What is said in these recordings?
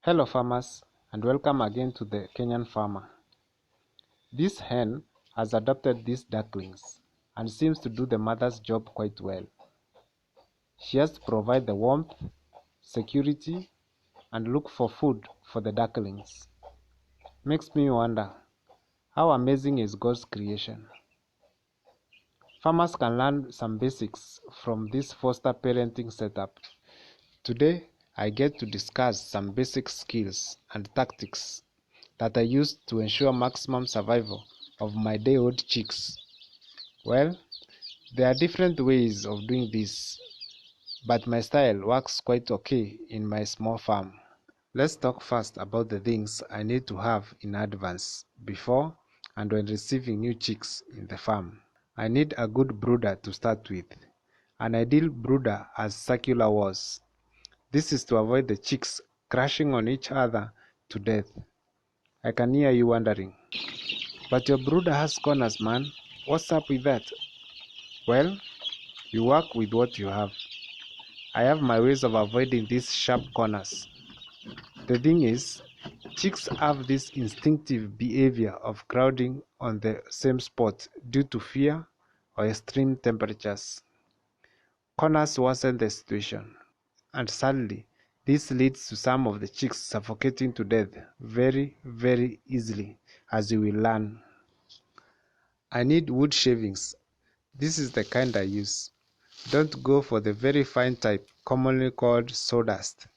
Hello farmers, and welcome again to the Kenyan farmer. This hen has adopted these ducklings and seems to do the mother's job quite well. She has to provide the warmth, security, and look for food for the ducklings. Makes me wonder, how amazing is God's creation? Farmers can learn some basics from this foster parenting setup. Today, I get to discuss some basic skills and tactics that I use to ensure maximum survival of my day-old chicks. Well, there are different ways of doing this, but my style works quite okay in my small farm. Let's talk first about the things I need to have in advance, before and when receiving new chicks in the farm. I need a good brooder to start with. An ideal brooder has circular walls. This is to avoid the chicks crashing on each other to death. I can hear you wondering, but your brooder has corners, man. What's up with that? Well, you work with what you have. I have my ways of avoiding these sharp corners. The thing is, chicks have this instinctive behavior of crowding on the same spot due to fear or extreme temperatures. Corners worsen the situation, and sadly, this leads to some of the chicks suffocating to death very easily, as you will learn. I need wood shavings. This is the kind I use. Don't go for the very fine type, commonly called sawdust.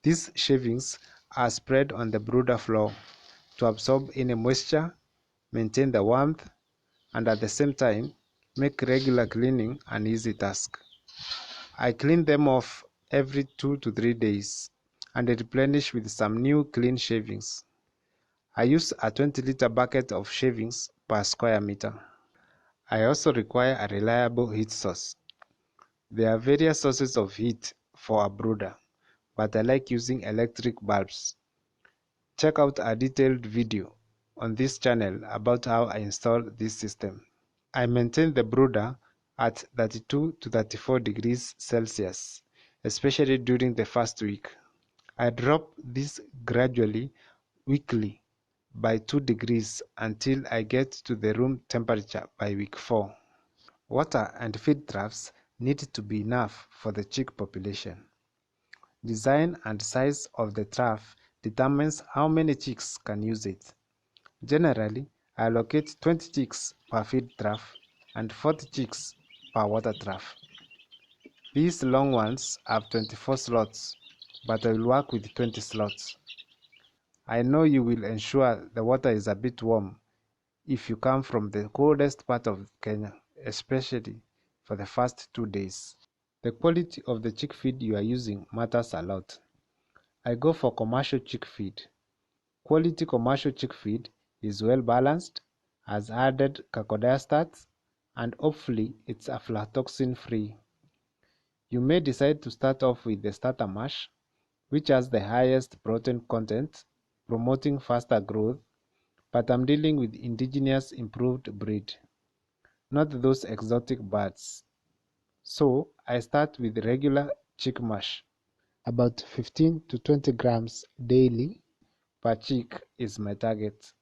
These shavings are spread on the brooder floor to absorb any moisture, maintain the warmth, and at the same time, make regular cleaning an easy task. I clean them off every 2 to 3 days and replenish with some new clean shavings. I use a 20-liter bucket of shavings per square meter. I also require a reliable heat source. There are various sources of heat for a brooder, but I like using electric bulbs. Check out a detailed video on this channel about how I install this system. I maintain the brooder at 32 to 34 degrees Celsius, especially during the first week. I drop this gradually weekly by 2 degrees until I get to the room temperature by week 4. Water and feed troughs need to be enough for the chick population. Design and size of the trough determines how many chicks can use it. Generally, I allocate 20 chicks per feed trough and 40 chicks per water trough. These long ones have 24 slots, but I will work with 20 slots. I know you will ensure the water is a bit warm if you come from the coldest part of Kenya, especially for the first 2 days. The quality of the chick feed you are using matters a lot. I go for commercial chick feed. Quality commercial chick feed is well balanced, has added cacodiestats, and hopefully it's aflatoxin free. You may decide to start off with the starter mash, which has the highest protein content, promoting faster growth, but I'm dealing with indigenous improved breed, not those exotic birds. So I start with regular chick mash. About 15 to 20 grams daily per chick is my target.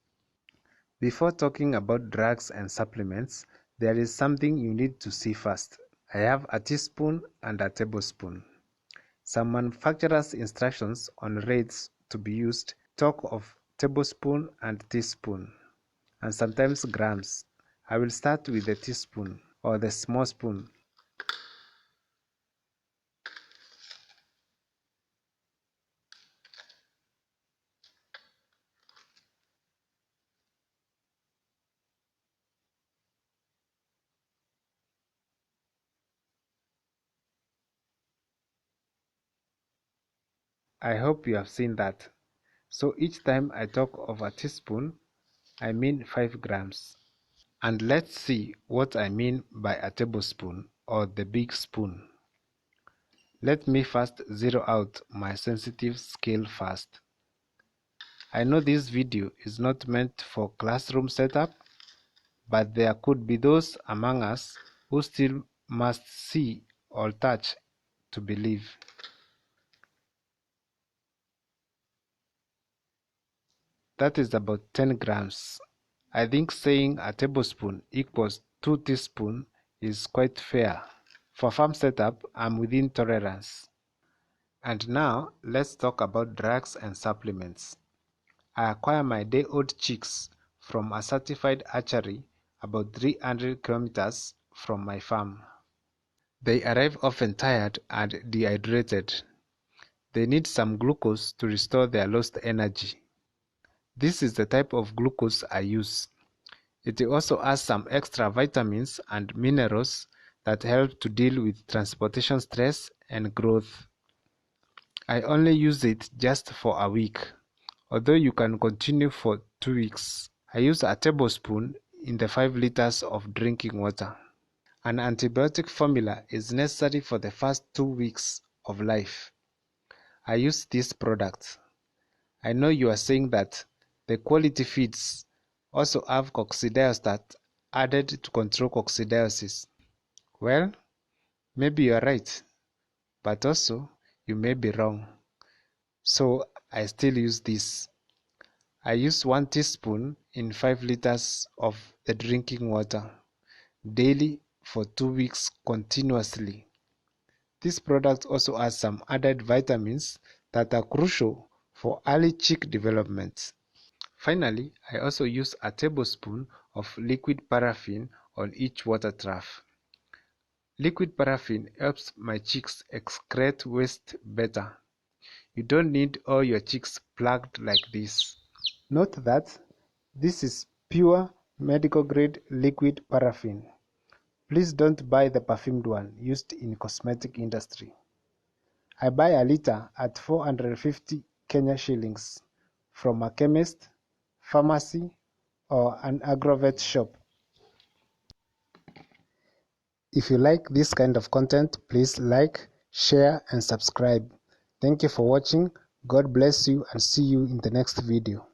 Before talking about drugs and supplements, there is something you need to see first. I have a teaspoon and a tablespoon. Some manufacturers' instructions on rates to be used talk of tablespoon and teaspoon, and sometimes grams. I will start with the teaspoon or the small spoon. I hope you have seen that. So each time I talk of a teaspoon, I mean 5 grams. And let's see what I mean by a tablespoon or the big spoon. Let me first zero out my sensitive scale first. I know this video is not meant for classroom setup, but there could be those among us who still must see or touch to believe. That is about 10 grams. I think saying a tablespoon equals 2 teaspoons is quite fair. For farm setup, I'm within tolerance. And now, let's talk about drugs and supplements. I acquire my day-old chicks from a certified hatchery about 300 kilometers from my farm. They arrive often tired and dehydrated. They need some glucose to restore their lost energy. This is the type of glucose I use. It also has some extra vitamins and minerals that help to deal with transportation stress and growth. I only use it just for a week, although you can continue for 2 weeks. I use a tablespoon in the 5 liters of drinking water. An antibiotic formula is necessary for the first 2 weeks of life. I use this product. I know you are saying that the quality feeds also have coccidiostat added to control coccidiosis. Well, maybe you are right, but also you may be wrong. So I still use this. I use 1 teaspoon in 5 liters of the drinking water daily for 2 weeks continuously. This product also has some added vitamins that are crucial for early chick development. Finally, I also use a tablespoon of liquid paraffin on each water trough. Liquid paraffin helps my chicks excrete waste better. You don't need all your chicks plugged like this. Note that this is pure medical grade liquid paraffin. Please don't buy the perfumed one used in cosmetic industry. I buy a liter at 450 Kenya shillings from a chemist, pharmacy, or an agrovet shop. If you like this kind of content, please like, share, and subscribe. Thank you for watching. God bless you and see you in the next video.